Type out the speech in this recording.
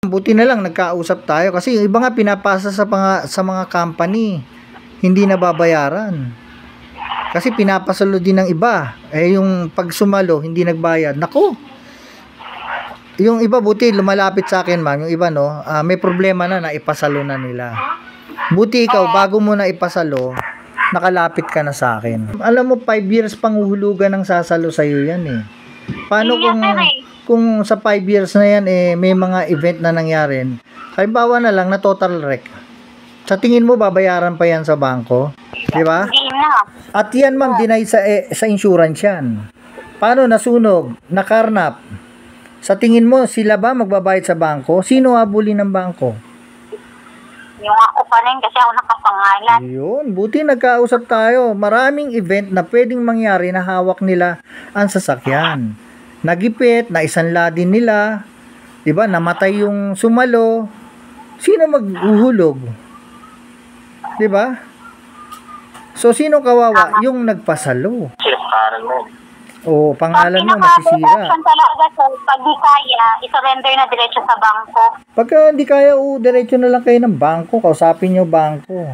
Buti na lang nagkausap tayo kasi yung iba nga pinapasa sa mga company, hindi nababayaran. Kasi pinapasalo din ng iba. Eh yung pag sumalo, hindi nagbayad. Nako. Yung iba buti lumalapit sa akin, ma'am. Yung iba no, may problema na ipasalo na nila. Buti ikaw bago mo na ipasalo, nakalapit ka na sa akin. Alam mo 5 years pang uhulugan ng sasalo sa iyo yan eh. Paano kung sa 5 years na yan eh may mga event na nangyari? Halimbawa na lang na total wreck. Sa tingin mo babayaran pa yan sa bangko? Di ba? At yan ma'am, deny sa insurance yan. Paano nasunog, nakarnap? Sa tingin mo sila ba magbabayad sa bangko? Sino habulin ng bangko? Yung ako pa rin kasi ako nakapangalan. Yun, buti nagkausap tayo. Maraming event na pwedeng mangyari na hawak nila ang sasakyan. Nagipit, naisanladin nila, 'di ba? Namatay yung sumalo. Sino maghuhulog? 'Di ba? So sino kawawa? Yung nagpasalo. O pangalan mo masisira. Talaga so, pag di kaya, i-surrender na diretso sa bangko. Pagka hindi kaya, diretso na lang kayo ng bangko. Kausapin nyo bangko.